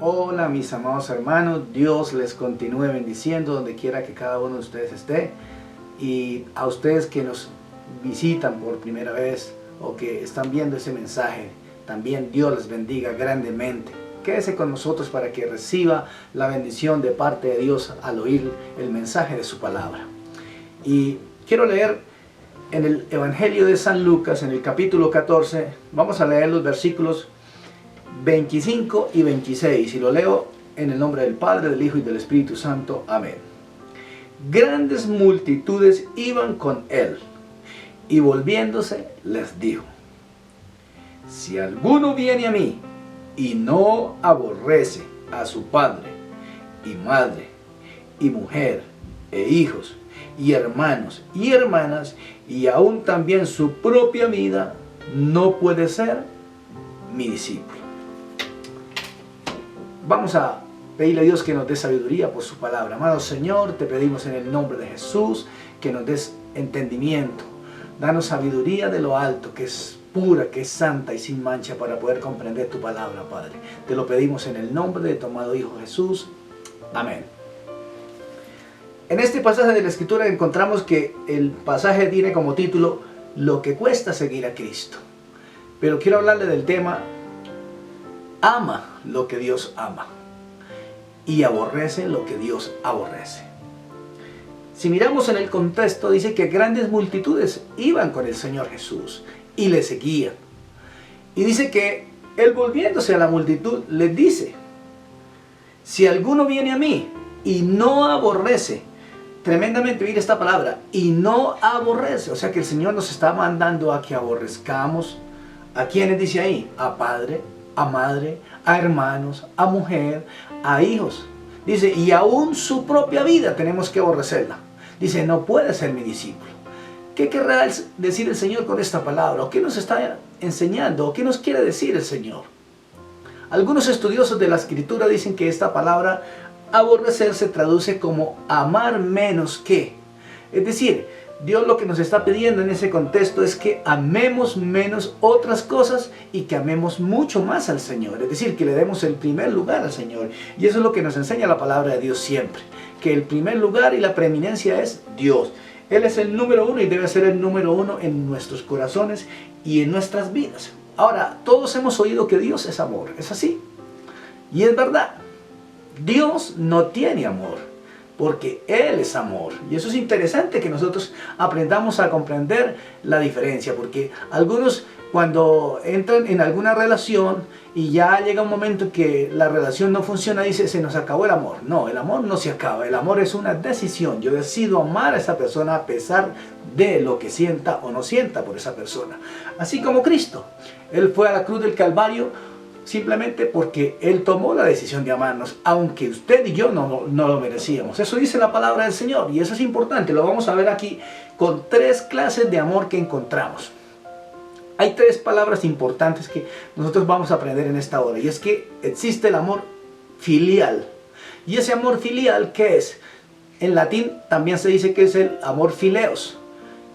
Hola mis amados hermanos, Dios les continúe bendiciendo donde quiera que cada uno de ustedes esté, y a ustedes que nos visitan por primera vez o que están viendo ese mensaje, también Dios les bendiga grandemente. Quédese con nosotros para que reciba la bendición de parte de Dios al oír el mensaje de su palabra. Y quiero leer en el Evangelio de San Lucas, en el capítulo 14, vamos a leer los versículos 25 y 26, y lo leo en el nombre del Padre, del Hijo y del Espíritu Santo. Amén. Grandes multitudes iban con él, y volviéndose les dijo: si alguno viene a mí y no aborrece a su padre y madre y mujer e hijos y hermanos y hermanas, y aún también su propia vida, no puede ser mi discípulo. Vamos a pedirle a Dios que nos dé sabiduría por su palabra. Amado Señor, te pedimos en el nombre de Jesús que nos des entendimiento. Danos sabiduría de lo alto, que es pura, que es santa y sin mancha, para poder comprender tu palabra, Padre. Te lo pedimos en el nombre de tu amado Hijo Jesús. Amén. En este pasaje de la Escritura encontramos que el pasaje tiene como título Lo que cuesta seguir a Cristo. Pero quiero hablarle del tema: ama lo que Dios ama y aborrece lo que Dios aborrece. Si miramos en el contexto, dice que grandes multitudes iban con el Señor Jesús y le seguían. Y dice que él, volviéndose a la multitud, les dice: si alguno viene a mí y no aborrece, tremendamente oír esta palabra, y no aborrece, o sea que el Señor nos está mandando a que aborrezcamos. ¿A quiénes dice ahí? A padre, a madre, a hermanos, a mujer, a hijos. Dice, y aún su propia vida tenemos que aborrecerla. Dice, no puede ser mi discípulo. ¿Qué querrá decir el Señor con esta palabra? ¿O qué nos está enseñando? ¿O qué nos quiere decir el Señor? Algunos estudiosos de la Escritura dicen que esta palabra aborrecer se traduce como amar menos que. Es decir, Dios lo que nos está pidiendo en ese contexto es que amemos menos otras cosas y que amemos mucho más al Señor. Es decir, que le demos el primer lugar al Señor. Y eso es lo que nos enseña la palabra de Dios siempre. Que el primer lugar y la preeminencia es Dios. Él es el número uno y debe ser el número uno en nuestros corazones y en nuestras vidas. Ahora, todos hemos oído que Dios es amor. ¿Es así? Y es verdad. Dios no tiene amor, porque Él es amor. Y eso es interesante, que nosotros aprendamos a comprender la diferencia, porque algunos, cuando entran en alguna relación y ya llega un momento que la relación no funciona, dice, se nos acabó el amor. No, el amor no se acaba. El amor es una decisión. Yo decido amar a esa persona a pesar de lo que sienta o no sienta por esa persona. Así como Cristo. Él fue a la cruz del Calvario simplemente porque Él tomó la decisión de amarnos, aunque usted y yo no lo merecíamos. Eso dice la palabra del Señor, y eso es importante. Lo vamos a ver aquí con tres clases de amor que encontramos. Hay tres palabras importantes que nosotros vamos a aprender en esta hora, y es que existe el amor filial. Y ese amor filial, ¿qué es? En latín también se dice que es el amor fileos,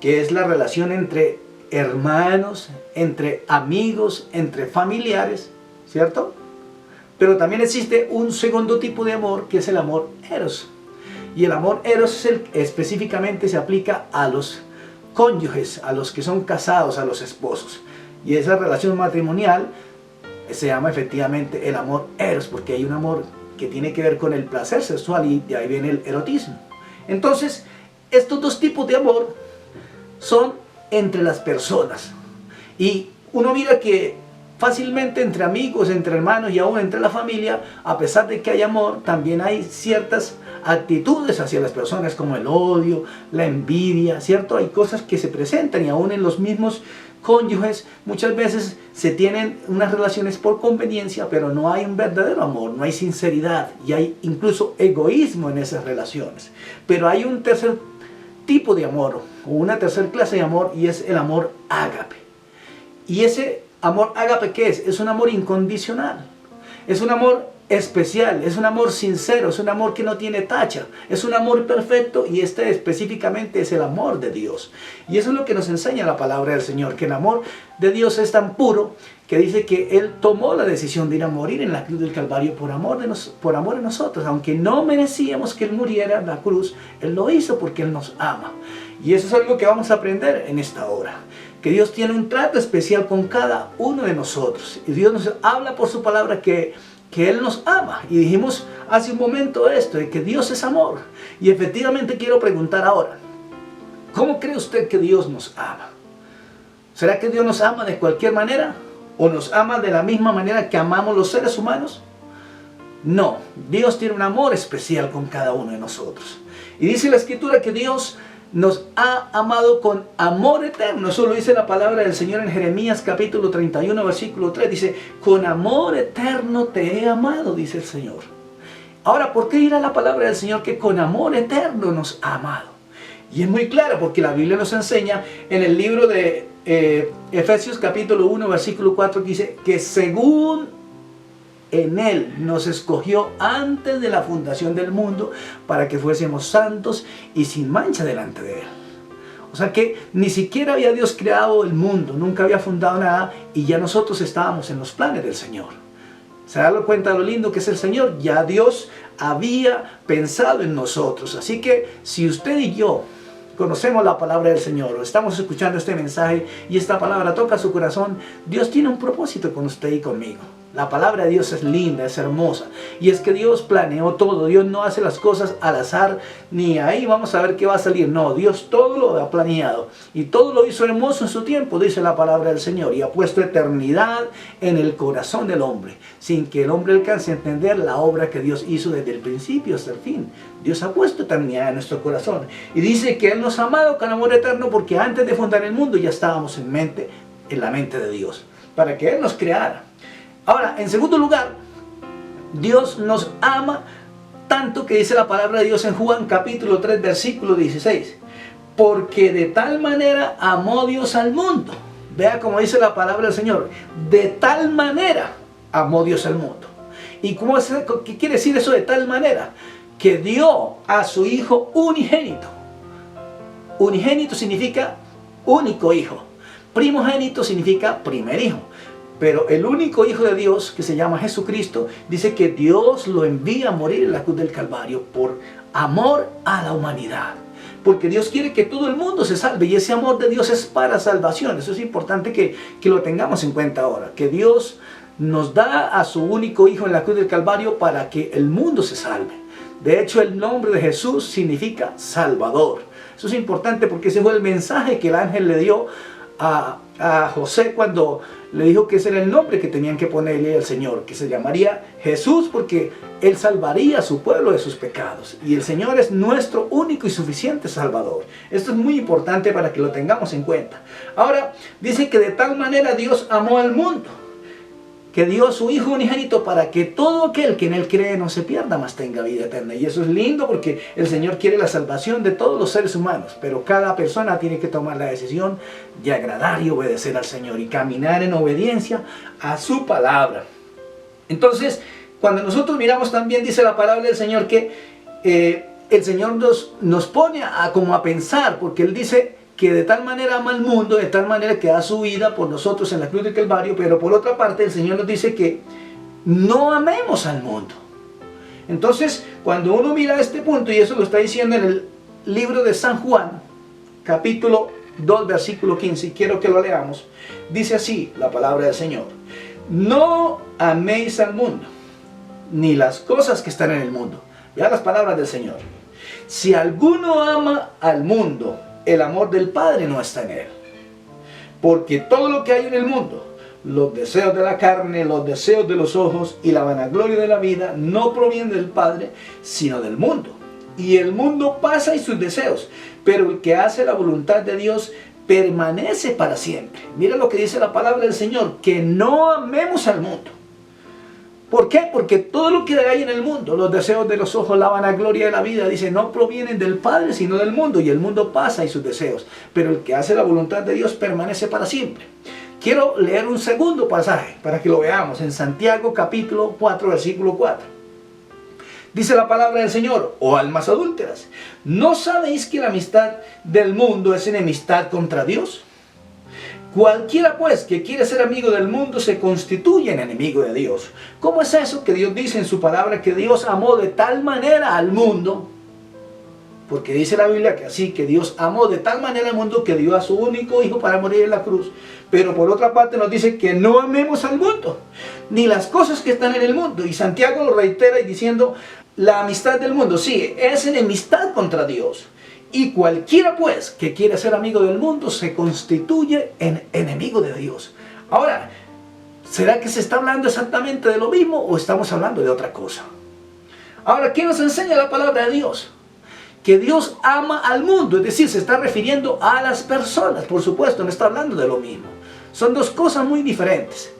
que es la relación entre hermanos, entre amigos, entre familiares, ¿cierto? Pero también existe un segundo tipo de amor, que es el amor eros. Y el amor eros específicamente se aplica a los cónyuges, a los que son casados, a los esposos. Y esa relación matrimonial se llama efectivamente el amor eros, porque hay un amor que tiene que ver con el placer sexual, y de ahí viene el erotismo. Entonces, estos dos tipos de amor son entre las personas. Y uno mira que fácilmente entre amigos, entre hermanos y aún entre la familia, a pesar de que hay amor, también hay ciertas actitudes hacia las personas, como el odio, la envidia, ¿cierto? Hay cosas que se presentan, y aún en los mismos cónyuges muchas veces se tienen unas relaciones por conveniencia, pero no hay un verdadero amor, no hay sinceridad, y hay incluso egoísmo en esas relaciones. Pero hay un tercer tipo de amor, o una tercera clase de amor, y es el amor ágape. Y ese amor ágape, ¿qué es? Es un amor incondicional. Es un amor especial, es un amor sincero, es un amor que no tiene tacha, es un amor perfecto, y este específicamente es el amor de Dios. Y eso es lo que nos enseña la palabra del Señor, que el amor de Dios es tan puro que dice que Él tomó la decisión de ir a morir en la cruz del Calvario por amor a nosotros. Aunque no merecíamos que Él muriera en la cruz, Él lo hizo porque Él nos ama. Y eso es algo que vamos a aprender en esta hora, que Dios tiene un trato especial con cada uno de nosotros. Y Dios nos habla por su palabra que Él nos ama. Y dijimos hace un momento esto, de que Dios es amor. Y efectivamente quiero preguntar ahora, ¿cómo cree usted que Dios nos ama? ¿Será que Dios nos ama de cualquier manera? ¿O nos ama de la misma manera que amamos los seres humanos? No, Dios tiene un amor especial con cada uno de nosotros. Y dice la Escritura que Dios nos ha amado con amor eterno. Eso lo dice la palabra del Señor en Jeremías capítulo 31 versículo 3. Dice, con amor eterno te he amado, dice el Señor. Ahora, ¿por qué dirá la palabra del Señor que con amor eterno nos ha amado? Y es muy claro, porque la Biblia nos enseña en el libro de Efesios capítulo 1 versículo 4, que dice que según en Él nos escogió antes de la fundación del mundo para que fuésemos santos y sin mancha delante de Él. O sea que ni siquiera había Dios creado el mundo, nunca había fundado nada, y ya nosotros estábamos en los planes del Señor. ¿Se da cuenta de lo lindo que es el Señor? Ya Dios había pensado en nosotros. Así que si usted y yo conocemos la palabra del Señor, o estamos escuchando este mensaje y esta palabra toca su corazón, Dios tiene un propósito con usted y conmigo. La palabra de Dios es linda, es hermosa, y es que Dios planeó todo. Dios no hace las cosas al azar, ni ahí vamos a ver qué va a salir. No, Dios todo lo ha planeado, y todo lo hizo hermoso en su tiempo, dice la palabra del Señor, y ha puesto eternidad en el corazón del hombre, sin que el hombre alcance a entender la obra que Dios hizo desde el principio hasta el fin. Dios ha puesto eternidad en nuestro corazón, y dice que Él nos ha amado con amor eterno, porque antes de fundar el mundo ya estábamos en la mente de Dios, para que Él nos creara. Ahora, en segundo lugar, Dios nos ama tanto que dice la palabra de Dios en Juan capítulo 3 versículo 16. Porque de tal manera amó Dios al mundo. Vea cómo dice la palabra del Señor. De tal manera amó Dios al mundo. ¿Y qué quiere decir eso de tal manera? Que dio a su Hijo unigénito. Unigénito significa único hijo. Primogénito significa primer hijo. Pero el único Hijo de Dios, que se llama Jesucristo, dice que Dios lo envía a morir en la cruz del Calvario por amor a la humanidad. Porque Dios quiere que todo el mundo se salve, y ese amor de Dios es para salvación. Eso es importante que lo tengamos en cuenta ahora. Que Dios nos da a su único Hijo en la cruz del Calvario para que el mundo se salve. De hecho, el nombre de Jesús significa Salvador. Eso es importante porque ese fue el mensaje que el ángel le dio a José cuando le dijo que ese era el nombre que tenían que ponerle al Señor, que se llamaría Jesús, porque Él salvaría a su pueblo de sus pecados. Y el Señor es nuestro único y suficiente Salvador. Esto es muy importante para que lo tengamos en cuenta. Ahora, dice que de tal manera Dios amó al mundo, que dio a su Hijo unigénito para que todo aquel que en Él cree no se pierda, mas tenga vida eterna. Y eso es lindo porque el Señor quiere la salvación de todos los seres humanos, pero cada persona tiene que tomar la decisión de agradar y obedecer al Señor y caminar en obediencia a su palabra. Entonces, cuando nosotros miramos también, dice la palabra del Señor que el Señor nos pone como a pensar, porque Él dice que de tal manera ama al mundo, de tal manera que da su vida por nosotros en la cruz del Calvario, pero por otra parte el Señor nos dice que no amemos al mundo. Entonces, cuando uno mira este punto, y eso lo está diciendo en el libro de San Juan, capítulo 2, versículo 15, y quiero que lo leamos, dice así la palabra del Señor: no améis al mundo, ni las cosas que están en el mundo. Vean las palabras del Señor. Si alguno ama al mundo, el amor del Padre no está en él. Porque todo lo que hay en el mundo, los deseos de la carne, los deseos de los ojos y la vanagloria de la vida, no provienen del Padre, sino del mundo. Y el mundo pasa y sus deseos, pero el que hace la voluntad de Dios permanece para siempre. Mira lo que dice la palabra del Señor, que no amemos al mundo. ¿Por qué? Porque todo lo que hay en el mundo, los deseos de los ojos, la vanagloria de la vida, dice, no provienen del Padre, sino del mundo. Y el mundo pasa y sus deseos. Pero el que hace la voluntad de Dios permanece para siempre. Quiero leer un segundo pasaje para que lo veamos en Santiago capítulo 4, versículo 4. Dice la palabra del Señor: oh almas adúlteras, ¿no sabéis que la amistad del mundo es enemistad contra Dios? Cualquiera pues que quiere ser amigo del mundo se constituye en enemigo de Dios. ¿Cómo es eso que Dios dice en su palabra que Dios amó de tal manera al mundo? Porque dice la Biblia que así, que Dios amó de tal manera al mundo que dio a su único hijo para morir en la cruz. Pero por otra parte nos dice que no amemos al mundo, ni las cosas que están en el mundo. Y Santiago lo reitera y diciendo, la amistad del mundo, sí, es enemistad contra Dios. Y cualquiera pues que quiere ser amigo del mundo se constituye en enemigo de Dios. Ahora, ¿será que se está hablando exactamente de lo mismo o estamos hablando de otra cosa? Ahora, ¿qué nos enseña la palabra de Dios? Que Dios ama al mundo, es decir, se está refiriendo a las personas, por supuesto, no está hablando de lo mismo. Son dos cosas muy diferentes.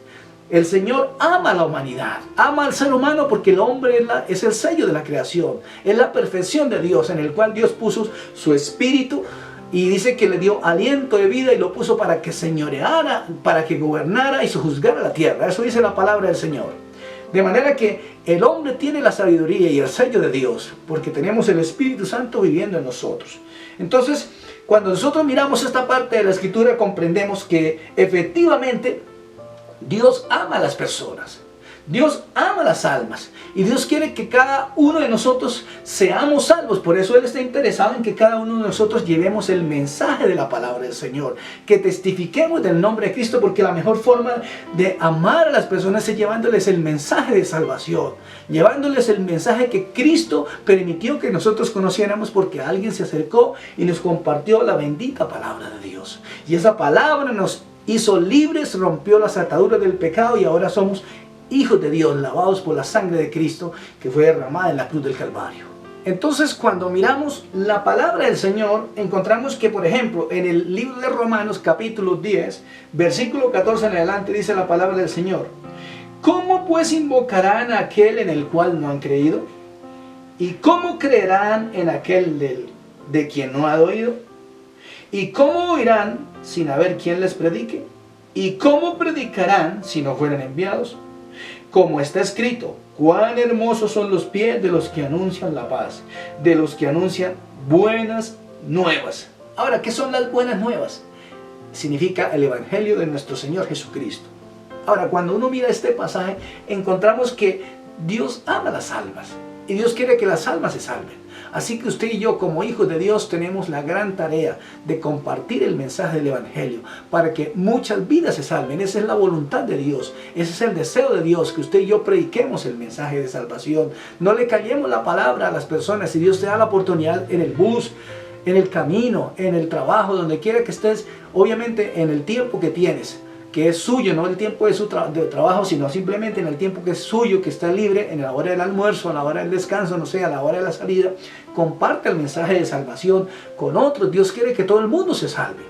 El Señor ama a la humanidad, ama al ser humano porque el hombre es el sello de la creación, es la perfección de Dios en el cual Dios puso su espíritu y dice que le dio aliento de vida y lo puso para que señoreara, para que gobernara y sojuzgara la tierra. Eso dice la palabra del Señor. De manera que el hombre tiene la sabiduría y el sello de Dios porque tenemos el Espíritu Santo viviendo en nosotros. Entonces, cuando nosotros miramos esta parte de la Escritura comprendemos que efectivamente Dios ama a las personas, Dios ama a las almas y Dios quiere que cada uno de nosotros seamos salvos. Por eso Él está interesado en que cada uno de nosotros llevemos el mensaje de la palabra del Señor, que testifiquemos del nombre de Cristo, porque la mejor forma de amar a las personas es llevándoles el mensaje de salvación, llevándoles el mensaje que Cristo permitió que nosotros conociéramos porque alguien se acercó y nos compartió la bendita palabra de Dios. Y esa palabra nos hizo libres, rompió las ataduras del pecado y ahora somos hijos de Dios, lavados por la sangre de Cristo que fue derramada en la cruz del Calvario. Entonces, cuando miramos la palabra del Señor, encontramos que, por ejemplo, en el libro de Romanos, capítulo 10, versículo 14 en adelante, dice la palabra del Señor: ¿cómo pues invocarán a aquel en el cual no han creído? ¿Y cómo creerán en aquel de quien no han oído? ¿Y cómo oirán sin haber quien les predique? ¿Y cómo predicarán si no fueran enviados? Como está escrito: cuán hermosos son los pies de los que anuncian la paz, de los que anuncian buenas nuevas. Ahora, ¿qué son las buenas nuevas? Significa el Evangelio de nuestro Señor Jesucristo. Ahora, cuando uno mira este pasaje, encontramos que Dios ama las almas y Dios quiere que las almas se salven. Así que usted y yo, como hijos de Dios, tenemos la gran tarea de compartir el mensaje del Evangelio para que muchas vidas se salven. Esa es la voluntad de Dios, ese es el deseo de Dios, que usted y yo prediquemos el mensaje de salvación. No le callemos la palabra a las personas. Si Dios te da la oportunidad en el bus, en el camino, en el trabajo, donde quiera que estés, obviamente en el tiempo que tienes, que es suyo, no el tiempo de su trabajo, sino simplemente en el tiempo que es suyo, que está libre, en la hora del almuerzo, a la hora del descanso, no sé, a la hora de la salida, comparte el mensaje de salvación con otros. Dios quiere que todo el mundo se salve.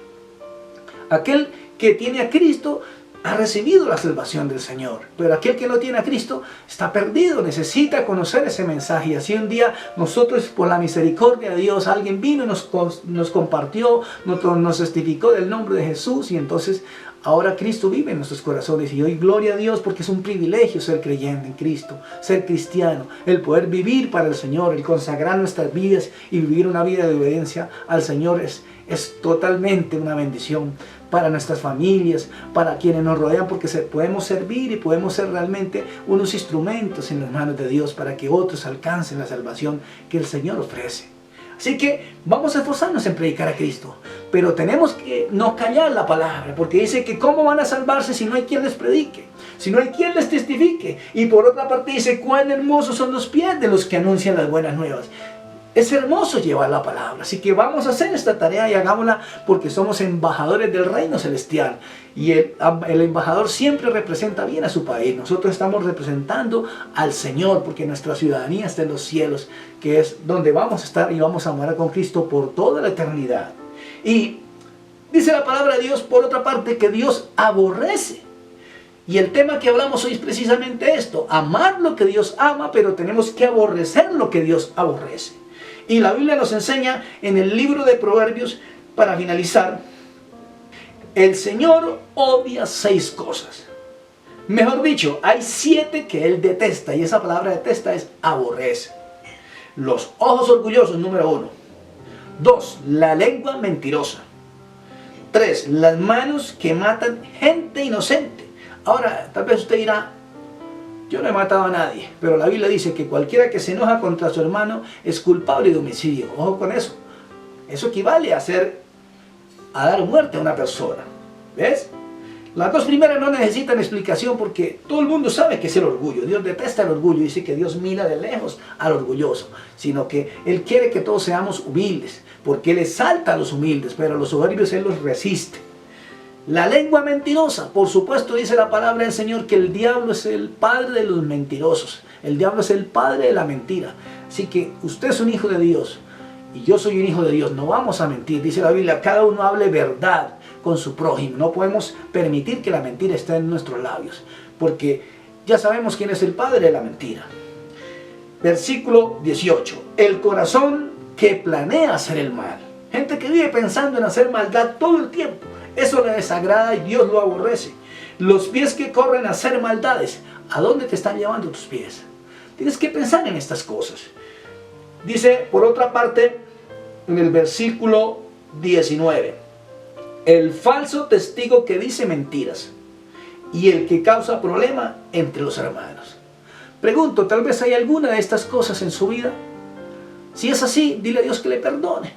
Aquel que tiene a Cristo ha recibido la salvación del Señor, pero aquel que no tiene a Cristo está perdido, necesita conocer ese mensaje. Y así un día nosotros, por la misericordia de Dios, alguien vino y nos compartió, nos testificó del nombre de Jesús, y entonces ahora Cristo vive en nuestros corazones. Y hoy gloria a Dios, porque es un privilegio ser creyente en Cristo, ser cristiano, el poder vivir para el Señor, el consagrar nuestras vidas y vivir una vida de obediencia al Señor es totalmente una bendición para nuestras familias, para quienes nos rodean, porque podemos servir y podemos ser realmente unos instrumentos en las manos de Dios para que otros alcancen la salvación que el Señor ofrece. Así que vamos a esforzarnos en predicar a Cristo, pero tenemos que no callar la palabra, porque dice que cómo van a salvarse si no hay quien les predique, si no hay quien les testifique. Y por otra parte dice: cuán hermosos son los pies de los que anuncian las buenas nuevas. Es hermoso llevar la palabra, así que vamos a hacer esta tarea y hagámosla, porque somos embajadores del reino celestial. Y el embajador siempre representa bien a su país. Nosotros estamos representando al Señor, porque nuestra ciudadanía está en los cielos, que es donde vamos a estar y vamos a morar con Cristo por toda la eternidad. Y dice la palabra de Dios, por otra parte, que Dios aborrece. Y el tema que hablamos hoy es precisamente esto: amar lo que Dios ama, pero tenemos que aborrecer lo que Dios aborrece. Y la Biblia nos enseña en el libro de Proverbios, para finalizar, El Señor odia 6 cosas. Mejor dicho, hay 7 que Él detesta, y esa palabra detesta es aborrece. Los ojos orgullosos, número 1. 2, la lengua mentirosa. 3, las manos que matan gente inocente. Ahora, tal vez usted dirá, yo no he matado a nadie, pero la Biblia dice que cualquiera que se enoja contra su hermano es culpable de homicidio. Ojo con eso. Eso equivale a dar muerte a una persona. ¿Ves? Las 2 primeras no necesitan explicación porque todo el mundo sabe que es el orgullo. Dios detesta el orgullo, dice que Dios mira de lejos al orgulloso, sino que Él quiere que todos seamos humildes, porque Él exalta a los humildes, pero a los soberbios Él los resiste. La lengua mentirosa, por supuesto dice la palabra del Señor que el diablo es el padre de los mentirosos, el diablo es el padre de la mentira. Así que usted es un hijo de Dios y yo soy un hijo de Dios, no vamos a mentir. Dice la Biblia, cada uno hable verdad con su prójimo. No podemos permitir que la mentira esté en nuestros labios, porque ya sabemos quién es el padre de la mentira. Versículo 18. El corazón que planea hacer el mal. Gente que vive pensando en hacer maldad todo el tiempo. Eso le desagrada y Dios lo aborrece. Los pies que corren a hacer maldades. ¿A dónde te están llevando tus pies? Tienes que pensar en estas cosas. Dice, por otra parte, en el versículo 19. El falso testigo que dice mentiras y el que causa problema entre los hermanos. Pregunto, ¿tal vez hay alguna de estas cosas en su vida? Si es así, dile a Dios que le perdone.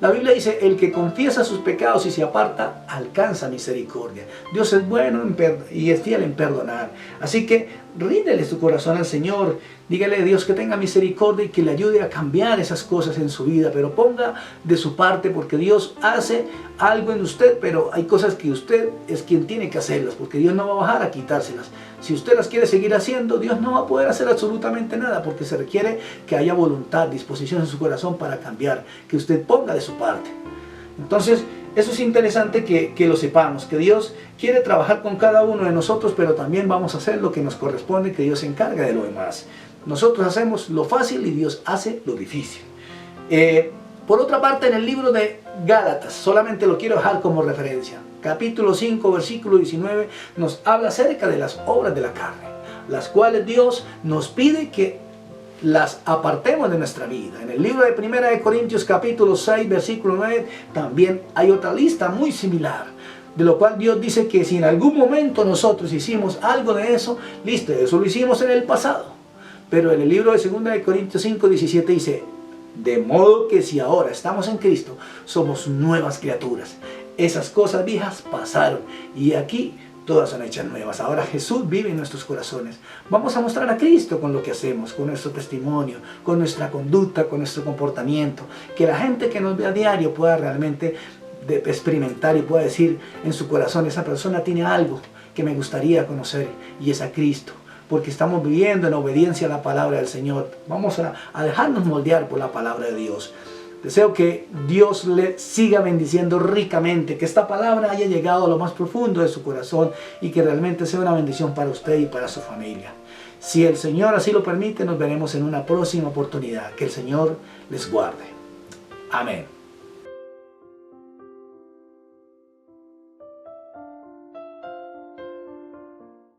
La Biblia dice, el que confiesa sus pecados y se aparta, alcanza misericordia. Dios es bueno y es fiel en perdonar. Así que ríndele su corazón al Señor. Dígale a Dios que tenga misericordia y que le ayude a cambiar esas cosas en su vida. Pero ponga de su parte, porque Dios hace algo en usted, pero hay cosas que usted es quien tiene que hacerlas, porque Dios no va a bajar a quitárselas. Si usted las quiere seguir haciendo, Dios no va a poder hacer absolutamente nada, porque se requiere que haya voluntad, disposición en su corazón para cambiar, que usted ponga de su parte. Entonces, eso es interesante que lo sepamos, que Dios quiere trabajar con cada uno de nosotros, pero también vamos a hacer lo que nos corresponde, que Dios se encargue de lo demás. Nosotros hacemos lo fácil y Dios hace lo difícil. Por otra parte, en el libro de Gálatas, solamente lo quiero dejar como referencia, capítulo 5, versículo 19, nos habla acerca de las obras de la carne, las cuales Dios nos pide que las apartemos de nuestra vida. En el libro de 1 de Corintios capítulo 6 versículo 9 también hay otra lista muy similar, de lo cual Dios dice que si en algún momento nosotros hicimos algo de eso, listo, eso lo hicimos en el pasado. Pero en el libro de 2 de Corintios 5 17 dice, de modo que si ahora estamos en Cristo, somos nuevas criaturas. Esas cosas viejas pasaron y aquí todas son hechas nuevas. Ahora Jesús vive en nuestros corazones. Vamos a mostrar a Cristo con lo que hacemos, con nuestro testimonio, con nuestra conducta, con nuestro comportamiento. Que la gente que nos ve a diario pueda realmente experimentar y pueda decir en su corazón, esa persona tiene algo que me gustaría conocer y es a Cristo. Porque estamos viviendo en obediencia a la palabra del Señor. Vamos a dejarnos moldear por la palabra de Dios. Deseo que Dios le siga bendiciendo ricamente, que esta palabra haya llegado a lo más profundo de su corazón y que realmente sea una bendición para usted y para su familia. Si el Señor así lo permite, nos veremos en una próxima oportunidad. Que el Señor les guarde. Amén.